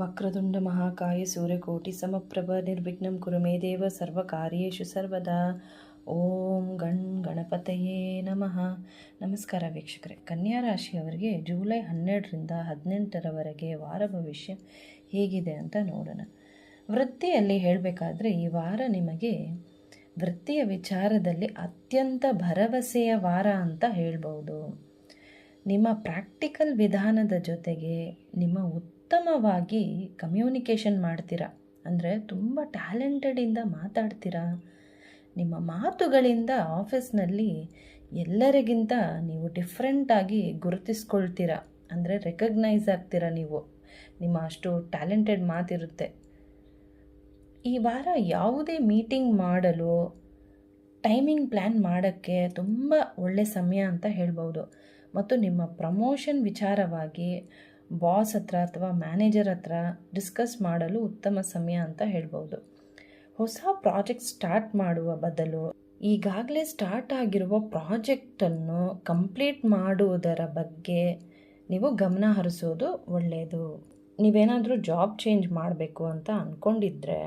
ವಕ್ರತುಂಡ ಮಹಾಕಾಯ ಸೂರ್ಯಕೋಟಿ ಸಮಪ್ರಭ ನಿರ್ವಿಘ್ನಂ ಕುರು ಮೇ ದೇವ ಸರ್ವಕಾರ್ಯೇಷು ಸರ್ವದಾ. ಓಂ ಗಣಪತಯೇ ನಮಃ. ನಮಸ್ಕಾರ ವೀಕ್ಷಕರೇ. ಕನ್ಯಾ ರಾಶಿಯವರಿಗೆ ಜುಲೈ 12ರಿಂದ 18ರವರೆಗೆ ವಾರ ಭವಿಷ್ಯ ಹೇಗಿದೆ ಅಂತ ನೋಡೋಣ. ವೃತ್ತಿಯಲ್ಲಿ ಹೇಳಬೇಕಾದ್ರೆ ಈ ವಾರ ನಿಮಗೆ ವೃತ್ತಿಯ ವಿಚಾರದಲ್ಲಿ ಅತ್ಯಂತ ಭರವಸೆಯ ವಾರ ಅಂತ ಹೇಳ್ಬೋದು. ನಿಮ್ಮ ಪ್ರಾಕ್ಟಿಕಲ್ ವಿಧಾನದ ಜೊತೆಗೆ ನಿಮ್ಮ ಉತ್ತಮವಾಗಿ ಕಮ್ಯುನಿಕೇಷನ್ ಮಾಡ್ತೀರಾ, ಅಂದರೆ ತುಂಬ ಟ್ಯಾಲೆಂಟೆಡಿಂದ ಮಾತಾಡ್ತೀರಾ. ನಿಮ್ಮ ಮಾತುಗಳಿಂದ ಆಫೀಸ್ನಲ್ಲಿ ಎಲ್ಲರಿಗಿಂತ ನೀವು ಡಿಫ್ರೆಂಟಾಗಿ ಗುರುತಿಸ್ಕೊಳ್ತೀರಾ, ಅಂದರೆ ರೆಕಗ್ನೈಸ್ ಆಗ್ತೀರಾ. ನಿಮ್ಮ ಅಷ್ಟು ಟ್ಯಾಲೆಂಟೆಡ್ ಮಾತಿರುತ್ತೆ. ಈ ವಾರ ಯಾವುದೇ ಮೀಟಿಂಗ್ ಮಾಡಲು ಟೈಮಿಂಗ್ ಪ್ಲ್ಯಾನ್ ಮಾಡೋಕ್ಕೆ ತುಂಬ ಒಳ್ಳೆಯ ಸಮಯ ಅಂತ ಹೇಳ್ಬೋದು. ಮತ್ತು ನಿಮ್ಮ ಪ್ರಮೋಷನ್ ವಿಚಾರವಾಗಿ ಬಾಸ್ ಹತ್ರ ಅಥವಾ ಮ್ಯಾನೇಜರ್ ಹತ್ರ ಡಿಸ್ಕಸ್ ಮಾಡಲು ಉತ್ತಮ ಸಮಯ ಅಂತ ಹೇಳ್ಬೋದು. ಹೊಸ ಪ್ರಾಜೆಕ್ಟ್ ಸ್ಟಾರ್ಟ್ ಮಾಡುವ ಬದಲು ಈಗಾಗಲೇ ಸ್ಟಾರ್ಟ್ ಆಗಿರುವ ಪ್ರಾಜೆಕ್ಟನ್ನು ಕಂಪ್ಲೀಟ್ ಮಾಡುವುದರ ಬಗ್ಗೆ ನೀವು ಗಮನ ಹರಿಸೋದು ಒಳ್ಳೆಯದು. ನೀವೇನಾದರೂ ಜಾಬ್ ಚೇಂಜ್ ಮಾಡಬೇಕು ಅಂತ ಅಂದ್ಕೊಂಡಿದ್ರೆ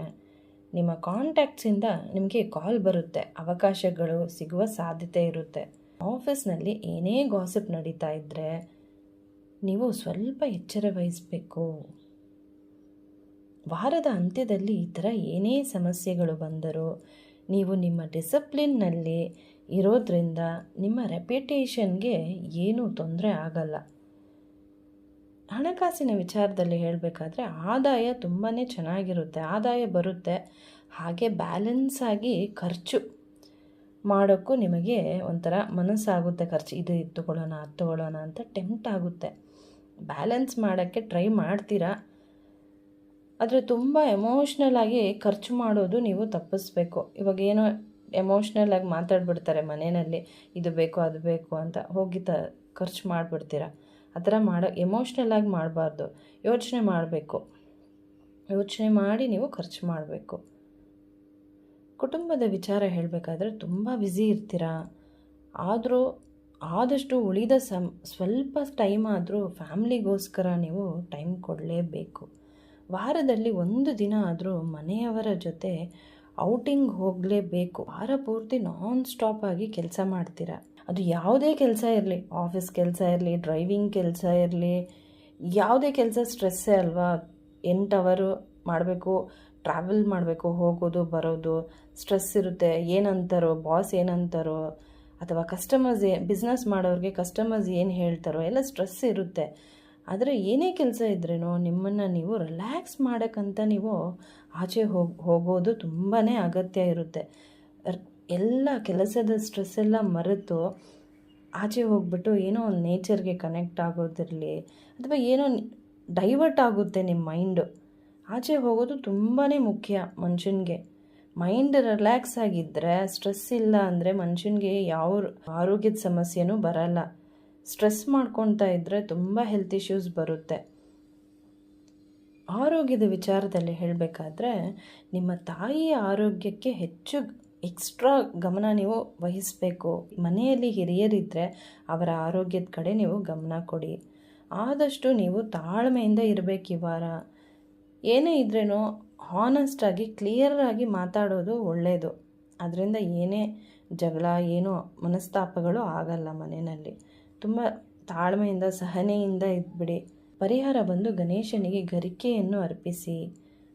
ನಿಮ್ಮ ಕಾಂಟ್ಯಾಕ್ಟ್ಸಿಂದ ನಿಮಗೆ ಕಾಲ್ ಬರುತ್ತೆ, ಅವಕಾಶಗಳು ಸಿಗುವ ಸಾಧ್ಯತೆ ಇರುತ್ತೆ. ಆಫೀಸ್ನಲ್ಲಿ ಏನೇ ಗಾಸಿಪ್ ನಡೀತಾ ಇದ್ದರೆ ನೀವು ಸ್ವಲ್ಪ ಎಚ್ಚರ ವಹಿಸಬೇಕು. ವಾರದ ಅಂತ್ಯದಲ್ಲಿ ಈ ಥರ ಏನೇ ಸಮಸ್ಯೆಗಳು ಬಂದರೂ ನೀವು ನಿಮ್ಮ ಡಿಸಿಪ್ಲಿನ್ನಲ್ಲಿ ಇರೋದ್ರಿಂದ ನಿಮ್ಮ ರೆಪ್ಯುಟೇಷನ್ಗೆ ಏನೂ ತೊಂದರೆ ಆಗಲ್ಲ. ಹಣಕಾಸಿನ ವಿಚಾರದಲ್ಲಿ ಹೇಳಬೇಕಾದ್ರೆ ಆದಾಯ ತುಂಬಾ ಚೆನ್ನಾಗಿರುತ್ತೆ, ಆದಾಯ ಬರುತ್ತೆ. ಹಾಗೆ ಬ್ಯಾಲೆನ್ಸ್ ಆಗಿ ಖರ್ಚು ಮಾಡೋಕ್ಕೂ ನಿಮಗೆ ಒಂಥರ ಮನಸ್ಸಾಗುತ್ತೆ. ಖರ್ಚು ಇದು ತೊಗೊಳ್ಳೋಣ ಅದು ತೊಗೊಳ್ಳೋಣ ಅಂತ ಟೆಂಪ್ಟ್ ಆಗುತ್ತೆ. ಬ್ಯಾಲೆನ್ಸ್ ಮಾಡೋಕ್ಕೆ ಟ್ರೈ ಮಾಡ್ತೀರಾ, ಆದರೆ ತುಂಬ ಎಮೋಷ್ನಲ್ ಆಗಿ ಖರ್ಚು ಮಾಡೋದು ನೀವು ತಪ್ಪಿಸ್ಬೇಕು. ಇವಾಗ ಏನೋ ಎಮೋಷ್ನಲ್ ಆಗಿ ಮಾತಾಡ್ಬಿಡ್ತಾರೆ ಮನೆಯಲ್ಲಿ, ಇದು ಬೇಕು ಅದು ಬೇಕು ಅಂತ ಹೋಗಿ ಖರ್ಚು ಮಾಡಿಬಿಡ್ತೀರಾ. ಆ ಥರ ಎಮೋಷ್ನಲ್ ಆಗಿ ಮಾಡಬಾರ್ದು. ಯೋಚನೆ ಮಾಡಬೇಕು, ಯೋಚನೆ ಮಾಡಿ ನೀವು ಖರ್ಚು ಮಾಡಬೇಕು. ಕುಟುಂಬದ ವಿಚಾರ ಹೇಳಬೇಕಾದ್ರೆ ತುಂಬ ಬ್ಯುಸಿ ಇರ್ತೀರಾ, ಆದರೂ ಆದಷ್ಟು ಉಳಿದ ಸ್ವಲ್ಪ ಟೈಮ್ ಆದರೂ ಫ್ಯಾಮ್ಲಿಗೋಸ್ಕರ ನೀವು ಟೈಮ್ ಕೊಡಲೇಬೇಕು. ವಾರದಲ್ಲಿ ಒಂದು ದಿನ ಆದರೂ ಮನೆಯವರ ಜೊತೆ ಔಟಿಂಗ್ ಹೋಗಲೇಬೇಕು. ವಾರ ಪೂರ್ತಿ ನಾನ್ ಸ್ಟಾಪ್ ಆಗಿ ಕೆಲಸ ಮಾಡ್ತೀರಾ. ಅದು ಯಾವುದೇ ಕೆಲಸ ಇರಲಿ, ಆಫೀಸ್ ಕೆಲಸ ಇರಲಿ, ಡ್ರೈವಿಂಗ್ ಕೆಲಸ ಇರಲಿ, ಯಾವುದೇ ಕೆಲಸ ಸ್ಟ್ರೆಸ್ಸೇ ಅಲ್ವಾ. 8 ಅವರು ಮಾಡಬೇಕು, ಟ್ರಾವೆಲ್ ಮಾಡಬೇಕು, ಹೋಗೋದು ಬರೋದು ಸ್ಟ್ರೆಸ್ ಇರುತ್ತೆ. ಏನಂತಾರೋ ಬಾಸ್ ಏನಂತಾರೋ, ಅಥವಾ ಕಸ್ಟಮರ್ಸ್ ಬಿಸ್ನೆಸ್ ಮಾಡೋರಿಗೆ ಕಸ್ಟಮರ್ಸ್ ಏನು ಹೇಳ್ತಾರೋ ಎಲ್ಲ ಸ್ಟ್ರೆಸ್ ಇರುತ್ತೆ. ಆದರೆ ಏನೇ ಕೆಲಸ ಇದ್ರೇನೋ ನಿಮ್ಮನ್ನು ನೀವು ರಿಲ್ಯಾಕ್ಸ್ ಮಾಡೋಕ್ಕಂತ ನೀವು ಆಚೆ ಹೋಗೋದು ತುಂಬಾ ಅಗತ್ಯ ಇರುತ್ತೆ. ಎಲ್ಲ ಕೆಲಸದ ಸ್ಟ್ರೆಸ್ ಎಲ್ಲ ಮರೆತು ಆಚೆ ಹೋಗ್ಬಿಟ್ಟು ಏನೋ ಒಂದು ನೇಚರ್ಗೆ ಕನೆಕ್ಟ್ ಆಗೋದಿರಲಿ, ಅಥವಾ ಏನೋ ಡೈವರ್ಟ್ ಆಗುತ್ತೆ ನಿಮ್ಮ ಮೈಂಡು. ಆಚೆ ಹೋಗೋದು ತುಂಬಾ ಮುಖ್ಯ ಮನುಷ್ಯನಿಗೆ. ಮೈಂಡ್ ರಿಲ್ಯಾಕ್ಸ್ ಆಗಿದ್ದರೆ, ಸ್ಟ್ರೆಸ್ ಇಲ್ಲ ಅಂದರೆ ಮನುಷ್ಯನಿಗೆ ಯಾವ ಆರೋಗ್ಯದ ಸಮಸ್ಯೆನೂ ಬರಲ್ಲ. ಸ್ಟ್ರೆಸ್ ಮಾಡ್ಕೊತಾ ಇದ್ದರೆ ತುಂಬ ಹೆಲ್ತ್ ಇಶ್ಯೂಸ್ ಬರುತ್ತೆ. ಆರೋಗ್ಯದ ವಿಚಾರದಲ್ಲಿ ಹೇಳಬೇಕಾದ್ರೆ ನಿಮ್ಮ ತಾಯಿಯ ಆರೋಗ್ಯಕ್ಕೆ ಹೆಚ್ಚು ಎಕ್ಸ್ಟ್ರಾ ಗಮನ ನೀವು ವಹಿಸಬೇಕು. ಮನೆಯಲ್ಲಿ ಹಿರಿಯರಿದ್ದರೆ ಅವರ ಆರೋಗ್ಯದ ಕಡೆ ನೀವು ಗಮನ ಕೊಡಿ. ಆದಷ್ಟು ನೀವು ತಾಳ್ಮೆಯಿಂದ ಇರಬೇಕು. ಈ ವಾರ ಏನೇ ಇದ್ರೇನೋ ಹಾನೆಸ್ಟಾಗಿ ಕ್ಲಿಯರಾಗಿ ಮಾತಾಡೋದು ಒಳ್ಳೆಯದು. ಅದರಿಂದ ಏನೇ ಜಗಳ ಏನೋ ಮನಸ್ತಾಪಗಳು ಆಗಲ್ಲ ಮನೆಯಲ್ಲಿ. ತುಂಬ ತಾಳ್ಮೆಯಿಂದ ಸಹನೆಯಿಂದ ಇದ್ಬಿಡಿ. ಪರಿಹಾರ ಬಂದು ಗಣೇಶನಿಗೆ ಗರಿಕೆಯನ್ನು ಅರ್ಪಿಸಿ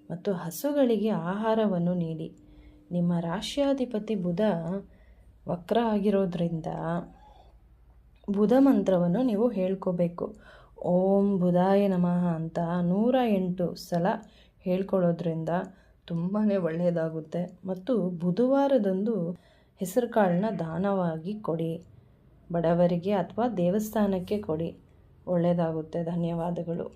ಮತ್ತು ಹಸುಗಳಿಗೆ ಆಹಾರವನ್ನು ನೀಡಿ. ನಿಮ್ಮ ರಾಶ್ಯಾಧಿಪತಿ ಬುಧ ವಕ್ರ ಆಗಿರೋದ್ರಿಂದ ಬುಧ ಮಂತ್ರವನ್ನು ನೀವು ಹೇಳ್ಕೋಬೇಕು. ಓಂ ಬುಧಾಯ ನಮಃ ಅಂತ 108 ಸಲ ಹೇಳ್ಕೊಳ್ಳೋದ್ರಿಂದ ತುಂಬಾ ಒಳ್ಳೆಯದಾಗುತ್ತೆ. ಮತ್ತು ಬುಧವಾರದಂದು ಹೆಸರು ಕಾಳನ್ನ ದಾನವಾಗಿ ಕೊಡಿ, ಬಡವರಿಗೆ ಅಥವಾ ದೇವಸ್ಥಾನಕ್ಕೆ ಕೊಡಿ, ಒಳ್ಳೆಯದಾಗುತ್ತೆ. ಧನ್ಯವಾದಗಳು.